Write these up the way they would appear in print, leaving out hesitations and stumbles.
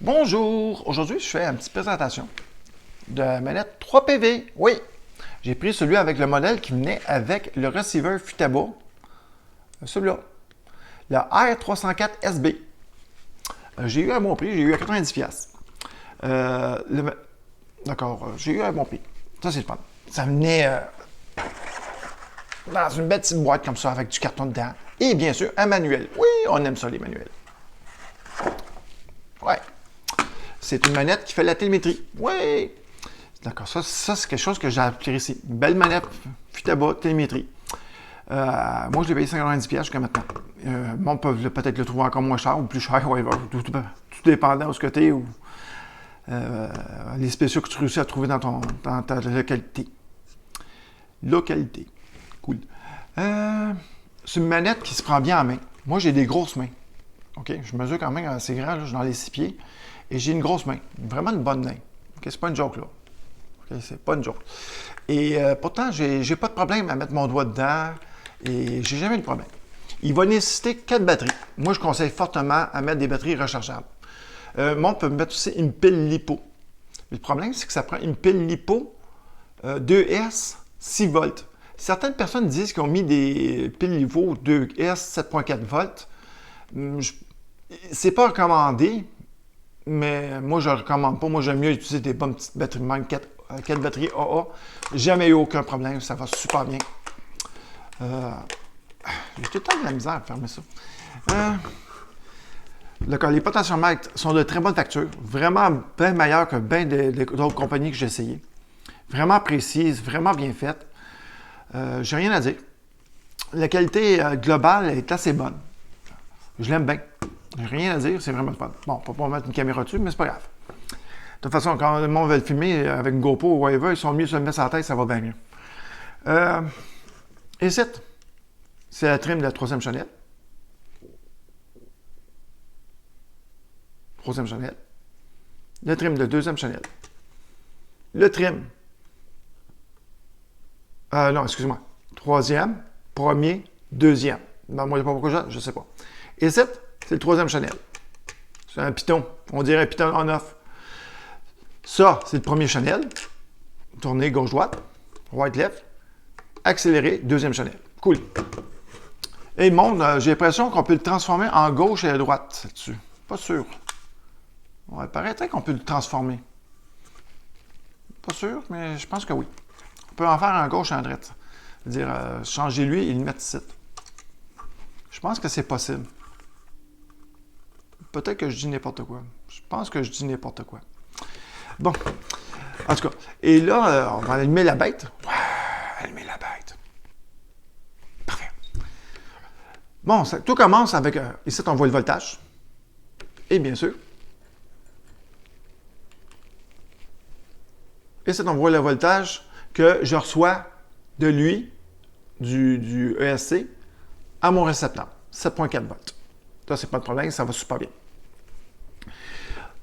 Bonjour! Aujourd'hui, je fais une petite présentation de la manette 3PV. Oui, j'ai pris celui avec le modèle qui venait avec le receiver Futaba. Celui-là, le R304SB. J'ai eu un bon prix, j'ai eu à 90$. D'accord, j'ai eu un bon prix. Ça, c'est le fun. Ça venait dans une belle petite boîte comme ça avec du carton dedans. Et bien sûr, un manuel. Oui, on aime ça, les manuels. Ouais. C'est une manette qui fait la télémétrie. Oui! D'accord, ça c'est quelque chose que j'ai appris ici. Une belle manette Futaba télémétrie. Moi, je l'ai payé 190$ jusqu'à maintenant. On peut peut-être le trouver encore moins cher ou plus cher, whatever. Tout dépendant de ce côté ou les spéciaux que tu réussis à trouver dans ta localité. Localité. Cool. C'est une manette qui se prend bien en main. Moi, j'ai des grosses mains. OK? Je mesure quand même assez grand, là, je suis dans les 6 pieds. Et j'ai une grosse main. Vraiment une bonne main. OK? C'est pas une joke, là. OK? C'est pas une joke. Et pourtant, j'ai pas de problème à mettre mon doigt dedans. Et j'ai jamais de problème. Il va nécessiter 4 batteries. Moi, je conseille fortement à mettre des batteries rechargeables. Moi, on peut mettre aussi une pile LiPo. Mais le problème, c'est que ça prend une pile LiPo 2S 6 volts. Certaines personnes disent qu'ils ont mis des piles LiPo 2S 7.4 volts. C'est pas recommandé, mais moi, je ne recommande pas. Moi, j'aime mieux utiliser des bonnes petites batteries, même 4 batteries AA. Jamais eu aucun problème, ça va super bien. J'ai tout le temps de la misère à fermer ça. D'accord, les potentiomètres sont de très bonne facture, vraiment bien meilleurs que bien d'autres compagnies que j'ai essayées. Vraiment précises, vraiment bien faites. J'ai rien à dire. La qualité globale est assez bonne. Je l'aime bien. J'ai rien à dire, c'est vraiment fun. Bon, on peut pas mettre une caméra dessus, mais c'est pas grave. De toute façon, quand le monde veut le filmer avec une GoPro ou whatever, ils sont mieux de se le mettre sur la tête, ça va bien mieux. Et c'est la trim de la troisième chenille. Troisième chenille. Le trim de deuxième chenille. Le trim. Non, excuse-moi. Troisième, premier, deuxième. Ben, moi, je ne sais pas pourquoi je ne sais pas. Et c'est le troisième chenille. C'est un piton. On dirait un piton en off. Ça, c'est le premier chenille. Tourner gauche-droite. Right-left. Accélérer, deuxième chenille. Cool. Et il montre, j'ai l'impression qu'on peut le transformer en gauche et à droite là-dessus. Pas sûr. Ouais, il paraîtrait qu'on peut le transformer. Pas sûr, mais je pense que oui. On peut en faire en gauche et en droite. C'est-à-dire, changer lui et le mettre ici. Je pense que c'est possible. Peut-être que je dis n'importe quoi. Je pense que je dis n'importe quoi. Bon. En tout cas. Et là, on va allumer la bête. Ouais, allumer la bête. Parfait. Bon, tout commence avec... ici, on voit le voltage. Et bien sûr... ici, on voit le voltage que je reçois de lui, du ESC, à mon récepteur. 7.4 volts. Ça, c'est pas de problème, ça va super bien.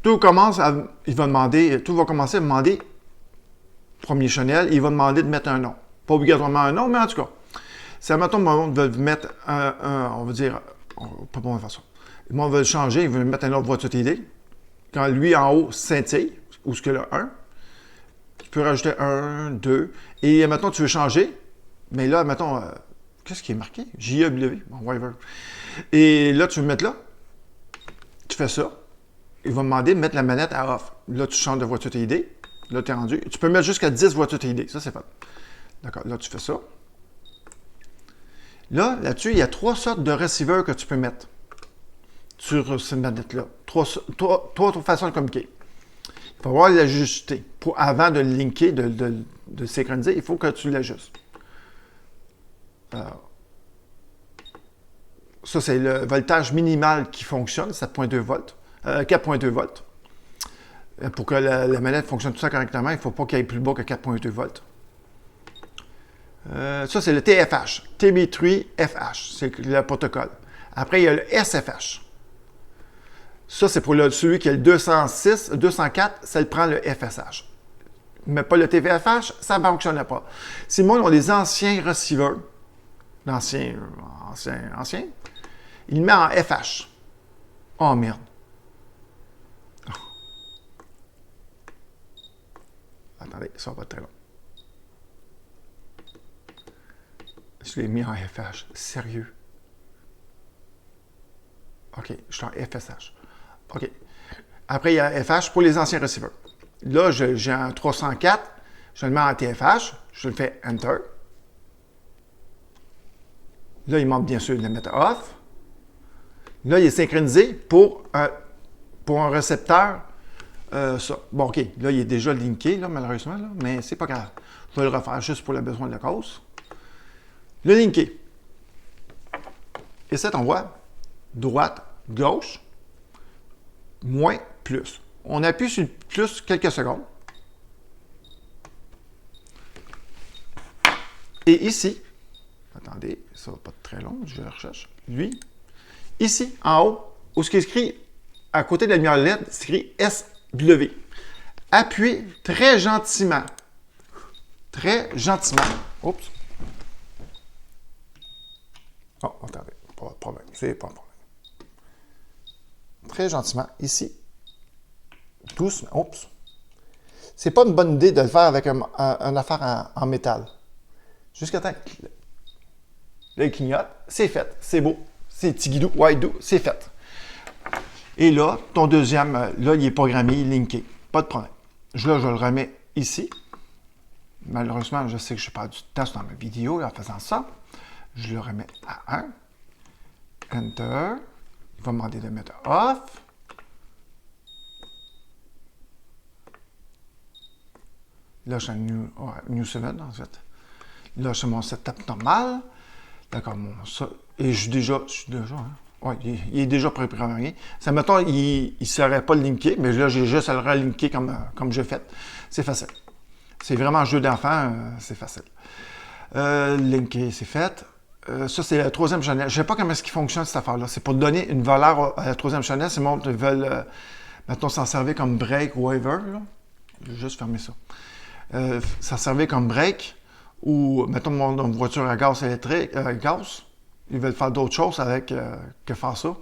Tout va commencer à demander, premier chenille, il va demander de mettre un nom. Pas obligatoirement un nom, mais en tout cas. Si à mettons, on veut mettre on va dire, pas bon faire ça. Moi, on veut le changer, il veut mettre un autre voiture TD. Quand lui, en haut, scintille, ou ce que le 1, tu peux rajouter 1, 2, et maintenant, tu veux changer, mais là, mettons, qu'est-ce qui est marqué? JEW, bon, whatever. Et là, tu veux le mettre là, tu fais ça, il va me demander de mettre la manette à off. Là, tu changes de voiture TID. Là, tu es rendu. Tu peux mettre jusqu'à 10 voitures TID. Ça, c'est fait. D'accord. Là, tu fais ça. Là-dessus, il y a 3 sortes de receivers que tu peux mettre sur cette manette-là. Trois façons de communiquer. Il faut voir l'ajuster. Avant de le linker, de le synchroniser, il faut que tu l'ajustes. Ça, c'est le voltage minimal qui fonctionne, 7.2 volts. 4.2 volts. Pour que la manette fonctionne tout ça correctement, il ne faut pas qu'il y ait plus bas que 4.2 volts. Ça, c'est le TFH, TB3FH, c'est le protocole. Après, il y a le SFH. Ça, c'est pour celui qui a le 206, 204, ça le prend le FSH. Mais pas le TVFH, ça ne fonctionne pas. Si moi, on a des anciens receivers, l'ancien, il le met en FH. Oh merde. Attendez, ça va pas être très long. Je l'ai mis en FH. Sérieux. OK, je suis en FSH. OK. Après, il y a FH pour les anciens receveurs. Là, j'ai un 304. Je le mets en TFH. Je le fais Enter. Là, il manque bien sûr de le mettre off. Là, il est synchronisé pour un récepteur. Ça. Bon, OK. Là, il est déjà linké, là, malheureusement, là, mais c'est pas grave. Je vais le refaire juste pour le besoin de la cause. Le linké. Et ça, on voit droite, gauche, moins, plus. On appuie sur le plus quelques secondes. Et ici, attendez, ça va pas être très long, je le recherche. Lui, ici, en haut, où ce qui est écrit à côté de la lumière LED, c'est écrit SW. Appuyez très gentiment. Très gentiment. Oups. Oh, attendez, pas de problème. C'est pas un problème. Très gentiment, ici. Doucement. Oups. C'est pas une bonne idée de le faire avec une affaire en métal. Jusqu'à temps que là, il clignote. C'est fait. C'est beau. C'est tigidou, waidou. C'est fait. Et là, ton deuxième, là, il est programmé, il est linké. Pas de problème. Là, je le remets ici. Malheureusement, je sais que je perds du temps dans ma vidéo en faisant ça. Je le remets à 1. Enter. Il va me demander de mettre off. Là, je suis en New 7, en fait. Là, c'est mon setup normal. D'accord, ça. Et je suis déjà, hein? Oui, il est déjà préparé. Ça, mettons, il ne serait pas linké, mais là, j'ai juste à le relinker comme j'ai fait. C'est facile. C'est vraiment un jeu d'enfant, c'est facile. Linker, c'est fait. Ça, c'est la troisième channel. Je ne sais pas comment est-ce qu'il fonctionne, cette affaire-là. C'est pour donner une valeur à la troisième channel. C'est moi qui veulent, mettons, s'en servir comme break ou whatever. Là. Je vais juste fermer ça. S'en servir comme break ou, mettons, mon voiture à gaz électrique, gaz. Ils veulent faire d'autres choses avec que faire ça.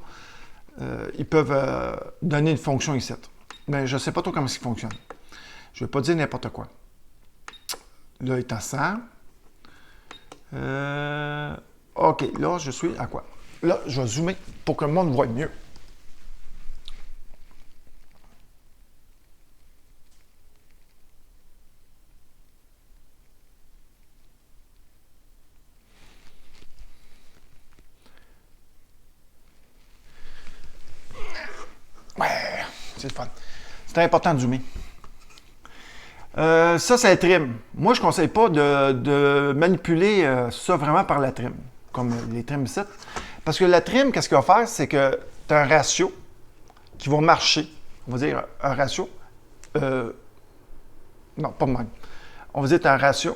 Ils peuvent donner une fonction ici. Mais je ne sais pas trop comment ça fonctionne. Je ne vais pas dire n'importe quoi. Là, il est à 100. OK, là, je suis à quoi? Là, je vais zoomer pour que le monde voit mieux. Ouais, c'est le fun. C'est important de zoomer. Ça, c'est la trim. Moi, je ne conseille pas de manipuler ça vraiment par la trim, comme les trims ici. Parce que la trim, qu'est-ce qu'il va faire? C'est que tu as un ratio qui va marcher. On va dire un ratio. Non, pas même. On va dire que tu as un ratio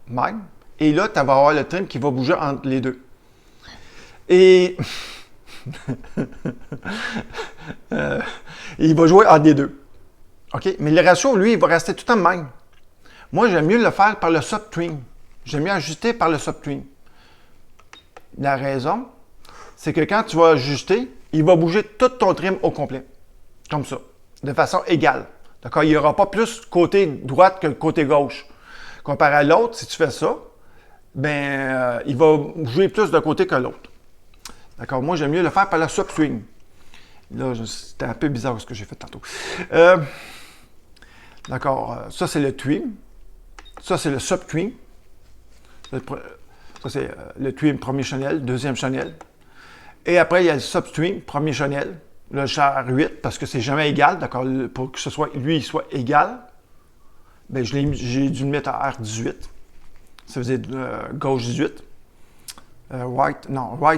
même. Et là, tu vas avoir le trim qui va bouger entre les deux. Et il va jouer entre les deux. OK? Mais le ratio, lui, il va rester tout le temps même. Moi, j'aime mieux le faire par le subtrim. J'aime mieux ajuster par le subtrim. La raison, c'est que quand tu vas ajuster, il va bouger tout ton trim au complet. Comme ça. De façon égale. D'accord? Il n'y aura pas plus côté droite que le côté gauche. Comparé à l'autre, si tu fais ça, ben, il va bouger plus d'un côté que l'autre. D'accord? Moi, j'aime mieux le faire par le subtrim. Là, c'était un peu bizarre ce que j'ai fait tantôt. D'accord, ça c'est le trim. Ça c'est le subtrim. Ça c'est le trim premier channel, deuxième channel. Et après, il y a le subtrim, premier channel. Là, je suis à R8 parce que c'est jamais égal. D'accord, pour que ce soit, lui, il soit égal, ben, j'ai dû le mettre à R18. Ça faisait gauche 18. Right,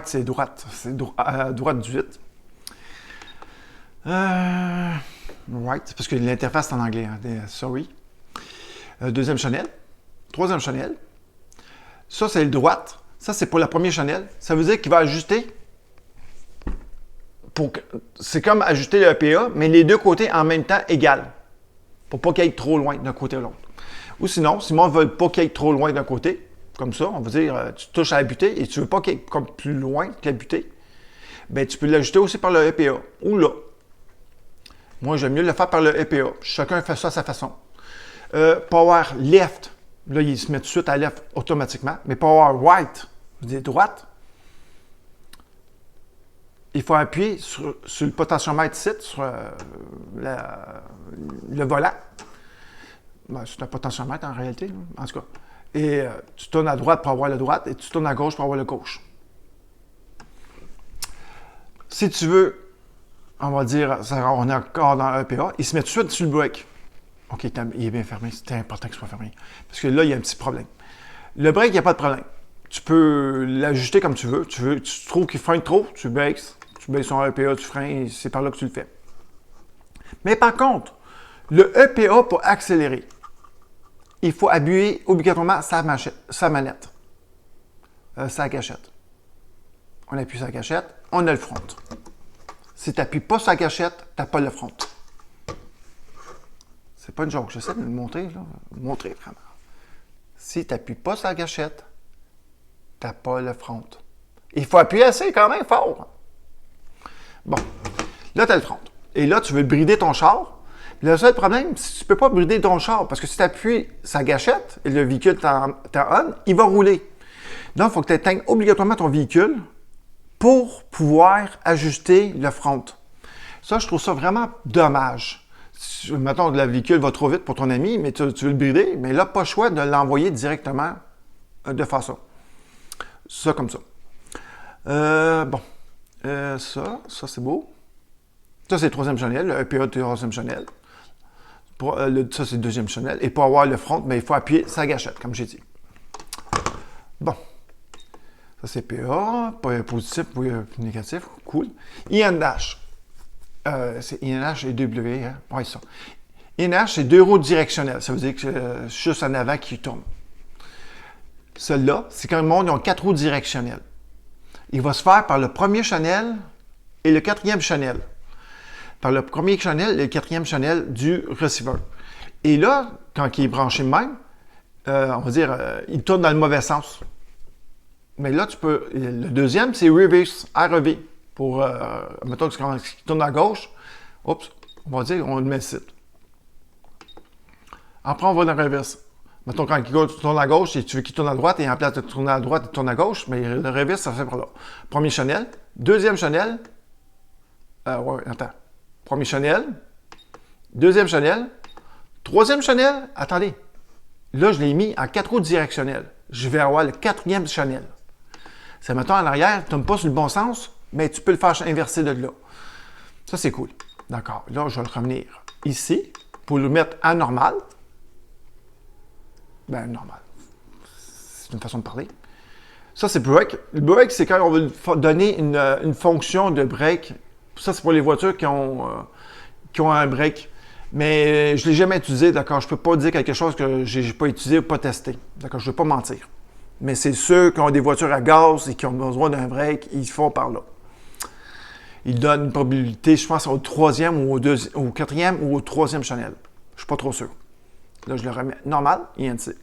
c'est droite. C'est droite 18. Right, parce que l'interface est en anglais, hein, sorry. Deuxième channel. Troisième channel. Ça, c'est le droite. Ça, c'est pour la première channel. Ça veut dire qu'il va ajuster. C'est comme ajuster le EPA, mais les deux côtés en même temps égal. Pour pas qu'il aille trop loin d'un côté ou l'autre. Ou sinon, si on ne veut pas qu'il aille trop loin d'un côté, comme ça, on va dire, tu touches à la butée et tu ne veux pas qu'il aille comme plus loin que la butée, bien, tu peux l'ajuster aussi par le EPA. Ou là. Moi, j'aime mieux le faire par le EPA. Chacun fait ça à sa façon. Power left, là, il se met tout de suite à left automatiquement. Mais power right, je dis droite, il faut appuyer sur le potentiomètre ici, sur le volant. Ben, c'est un potentiomètre en réalité, là, en tout cas. Et tu tournes à droite pour avoir le droite et tu tournes à gauche pour avoir le gauche. Si tu veux, on va dire, on est encore dans l'EPA, il se met tout de suite sur le break. OK, il est bien fermé. C'est important qu'il soit fermé. Parce que là, il y a un petit problème. Le break, il n'y a pas de problème. Tu peux l'ajuster comme tu veux. Tu trouves qu'il freine trop, tu baisses. Tu baisses son EPA, tu freines, c'est par là que tu le fais. Mais par contre, le EPA pour accélérer, il faut appuyer obligatoirement sa manette, sa gâchette. On appuie sa gâchette, on a le front. Si tu n'appuies pas sa gâchette, tu n'as pas le front. C'est pas une joke, j'essaie de le montrer, là. Montrer vraiment. Si tu n'appuies pas sa gâchette, tu n'as pas le front. Il faut appuyer assez quand même fort. Bon, là, tu as le front. Et là, tu veux brider ton char. Le seul problème, c'est que tu ne peux pas brider ton char parce que si tu appuies sa gâchette et le véhicule t'en on, il va rouler. Donc, il faut que tu éteignes obligatoirement ton véhicule pour pouvoir ajuster le front. Ça, je trouve ça vraiment dommage. Mettons que le véhicule va trop vite pour ton ami, mais tu veux le brider, mais là, pas le choix de l'envoyer directement de faire ça. Ça, comme ça. Ça c'est beau. Ça, c'est le troisième channel, le EPA du troisième channel. Ça, c'est le deuxième channel. Et pour avoir le front, il faut appuyer sa gâchette, comme j'ai dit. Bon. Ça, c'est PA, positif, négatif. Cool. INH. C'est INH et W. Hein? Oui, ça. INH, c'est 2 roues directionnelles. Ça veut dire que c'est juste en avant qui tourne. Celle-là, c'est quand le monde, ils ont 4 roues directionnelles. Il va se faire par le premier channel et le quatrième channel. Par le premier channel et le quatrième channel du receiver. Et là, quand il est branché de même, on va dire, il tourne dans le mauvais sens. Mais là, tu peux. Le deuxième, c'est reverse, REV. Pour, mettons, quand il tourne à gauche, oups, on va dire, on le met ici. Après, on va dans le reverse. Mettons, quand il tourne à gauche et tu veux qu'il tourne à droite, et en place de tourner à droite, il tourne à gauche, mais le reverse, ça fait par là. Premier channel. Deuxième channel. Attends. Premier channel. Deuxième channel. Troisième channel. Attendez. Là, je l'ai mis en 4 roues directionnelles. Je vais avoir le quatrième channel. C'est, mettons, en arrière, tu ne tournes pas sur le bon sens, mais tu peux le faire inverser de là. Ça, c'est cool. D'accord. Là, je vais le revenir ici pour le mettre à normal. Ben, normal. C'est une façon de parler. Ça, c'est break. Le break, c'est quand on veut donner une fonction de break. Ça, c'est pour les voitures qui ont un break. Mais je ne l'ai jamais utilisé, d'accord? Je ne peux pas dire quelque chose que je n'ai pas utilisé ou pas testé. D'accord? Je ne vais pas mentir. Mais c'est ceux qui ont des voitures à gaz et qui ont besoin d'un break, ils font par là. Ils donnent une probabilité, je pense, au troisième ou au quatrième ou au troisième channel. Je ne suis pas trop sûr. Là, je le remets normal, INC.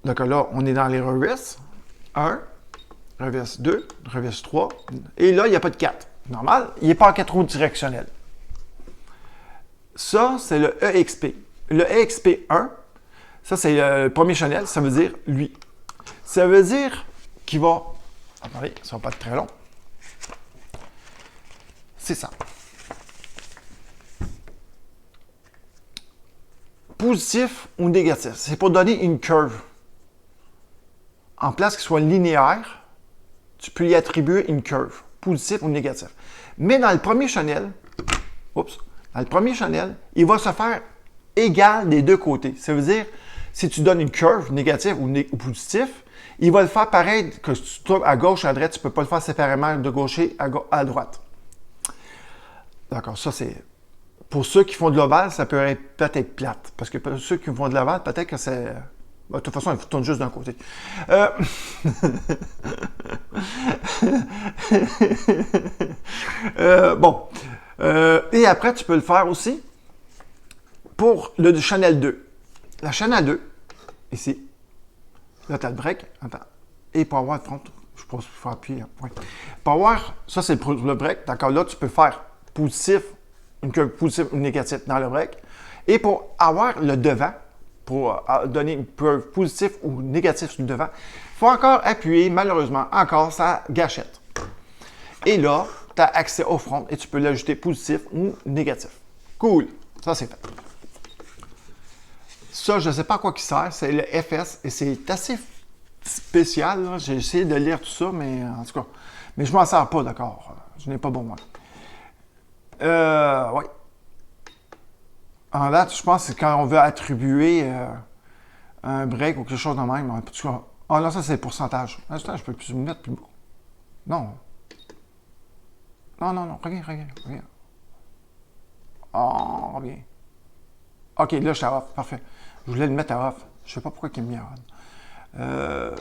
Donc là, on est dans les reverses. 1, reverse 2, reverse 3. Et là, il n'y a pas de 4. Normal, il n'est pas en 4 roues directionnelles. Ça, c'est le EXP. Le EXP 1, ça, c'est le premier channel. Ça veut dire lui. Ça veut dire qu'il va... Attendez, ça ne va pas être très long. C'est ça. Positif ou négatif. C'est pour donner une curve. En place qu'il soit linéaire, tu peux y attribuer une curve. Positif ou négatif. Mais dans le premier channel, dans le premier channel, il va se faire égal des deux côtés. Ça veut dire, si tu donnes une curve négative ou positif, il va le faire pareil que si tu tournes à gauche ou à droite. Tu ne peux pas le faire séparément de gauche à droite. D'accord, ça c'est... Pour ceux qui font de l'ovale, ça peut être peut-être plate. Parce que pour ceux qui font de l'ovale, peut-être que c'est... De toute façon, il tourne juste d'un côté. Et après, tu peux le faire aussi pour le channel 2. La channel 2, ici. Là, tu as le break. Attends. Et pour avoir le front, je pense qu'il faut appuyer. Ouais. Pour avoir, ça c'est pour le break. D'accord, là, tu peux faire positif, une curve positive ou négative dans le break. Et pour avoir le devant, pour donner une preuve positive ou négative sur le devant, il faut encore appuyer, malheureusement, encore sa gâchette. Et là, tu as accès au front et tu peux l'ajouter positif ou négatif. Cool, ça c'est fait. Ça, je ne sais pas à quoi il sert, c'est le FS et c'est assez spécial. J'ai essayé de lire tout ça, mais en tout cas, mais je m'en sers pas, d'accord. Je n'ai pas bon moi. Oui. En date, je pense que c'est quand on veut attribuer un break ou quelque chose de même. En tout cas, ah non, ça c'est le pourcentage. Attends, je peux plus me mettre plus beau. Non. Non, reviens. Oh, reviens. OK, là, je suis à off. Parfait. Je voulais le mettre à off. Je sais pas pourquoi il est mis à on.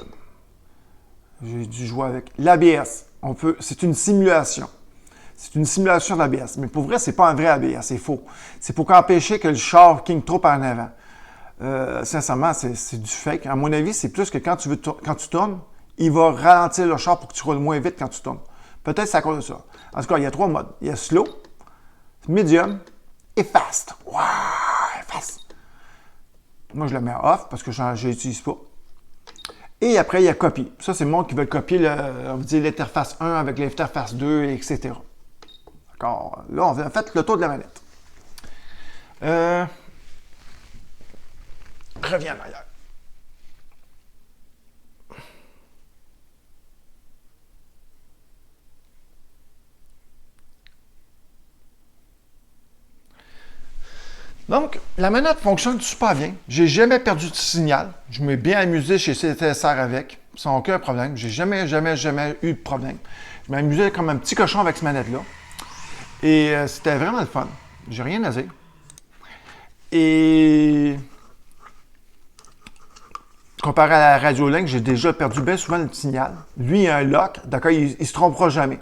J'ai dû jouer avec l'ABS. C'est une simulation. C'est une simulation d'ABS. Mais pour vrai, c'est pas un vrai ABS, c'est faux. C'est pour empêcher que le char king trop par en avant. Sincèrement, c'est du fake. À mon avis, c'est plus que quand tu tournes, il va ralentir le char pour que tu roules moins vite quand tu tournes. Peut-être c'est à cause de ça. En tout cas, il y a 3 modes. Il y a slow, medium et fast. Wow, fast. Moi, je le mets off parce que je n'utilise pas. Et après, il y a copie. Ça, c'est le monde qui veut copier l'interface 1 avec l'interface 2, etc. D'accord. Là, on a fait le tour de la manette. Reviens en arrière. Donc, la manette fonctionne super bien. J'ai jamais perdu de signal. Je m'ai bien amusé chez CTSR avec, sans aucun problème. J'ai jamais eu de problème. Je m'amusais comme un petit cochon avec cette manette-là. Et c'était vraiment le fun. J'ai rien à dire. Et comparé à la Radiolink, j'ai déjà perdu bien souvent le signal. Lui, il a un lock. D'accord, il se trompera jamais.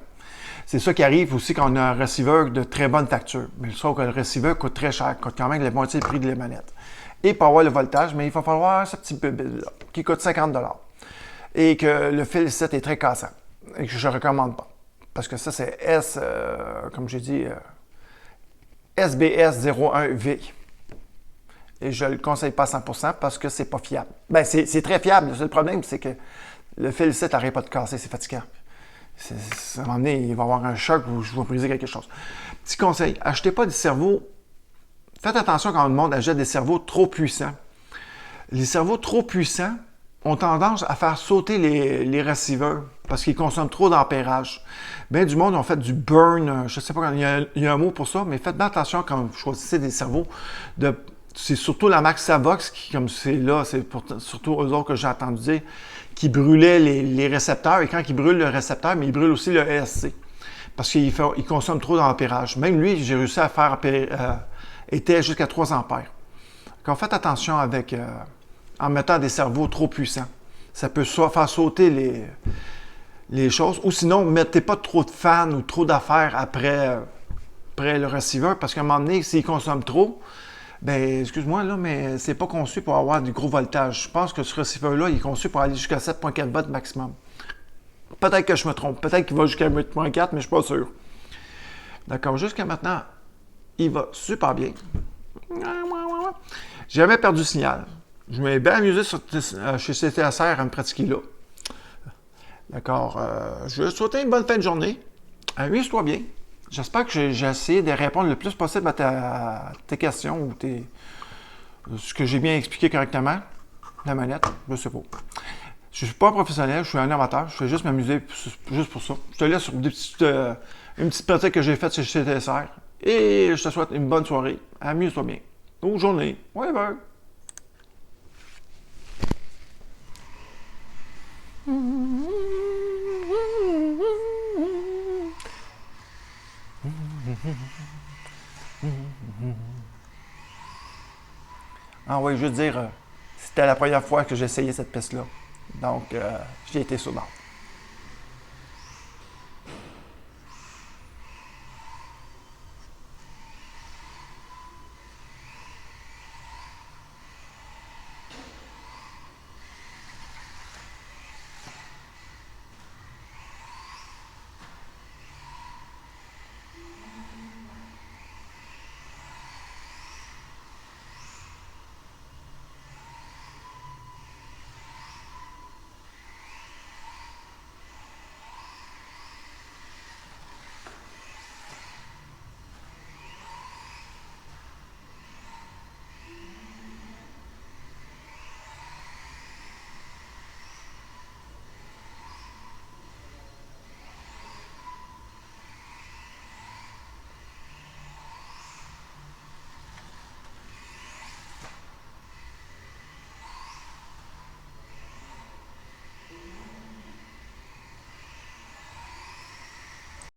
C'est ça qui arrive aussi quand on a un receiver de très bonne facture. Mais sauf que le receiver coûte très cher, coûte quand même la moitié du prix de la manette. Et pour avoir le voltage, mais il va falloir ce petit peu-là, qui coûte 50 $. Et que le fil 7 est très cassant. Et que je ne recommande pas. Parce que ça, c'est comme j'ai dit, SBS01V. Et je ne le conseille pas à 100% parce que c'est pas fiable. Ben, c'est très fiable. Le seul problème, c'est que le fil 7 n'arrête pas de casser, c'est fatigant. À un moment donné, il va y avoir un choc où je vais briser quelque chose. Petit conseil, achetez pas des cerveaux. Faites attention quand le monde achète des cerveaux trop puissants. Les cerveaux trop puissants ont tendance à faire sauter les receivers parce qu'ils consomment trop d'ampérage. Bien du monde ont fait du burn, je ne sais pas, il y a un mot pour ça, mais faites bien attention quand vous choisissez des cerveaux. C'est surtout la marque Savox qui, comme c'est là, c'est surtout eux autres que j'ai entendu dire, qui brûlaient les récepteurs. Et quand ils brûlent le récepteur, mais ils brûlent aussi le ESC. Parce qu'ils consomment trop d'ampérage. Même lui, j'ai réussi à faire était jusqu'à 3 ampères. Donc, faites attention en mettant des cerveaux trop puissants. Ça peut faire sauter les choses. Ou sinon, ne mettez pas trop de fans ou trop d'affaires après le receiver. Parce qu'à un moment donné, s'il consomme trop, ben, excuse-moi, là, mais c'est pas conçu pour avoir du gros voltage. Je pense que ce receiver-là, il est conçu pour aller jusqu'à 7.4 watts maximum. Peut-être que je me trompe. Peut-être qu'il va jusqu'à 8.4, mais je ne suis pas sûr. D'accord, jusqu'à maintenant, il va super bien. J'ai jamais perdu de signal. Je m'ai bien amusé chez CTSR à me pratiquer là. D'accord, je vais te souhaiter une bonne fin de journée. Amuse-toi bien. J'espère que j'ai essayé de répondre le plus possible à tes questions ou ce que j'ai bien expliqué correctement. La manette, je sais pas. Je ne suis pas un professionnel, je suis un amateur. Je fais juste m'amuser juste pour ça. Je te laisse sur une petite pratique que j'ai faite chez CTSR. Et je te souhaite une bonne soirée. Amuse-toi bien. Bonne journée. Whatever. Ah oui, je veux dire, c'était la première fois que j'essayais cette piste-là. Donc, j'ai été souvent.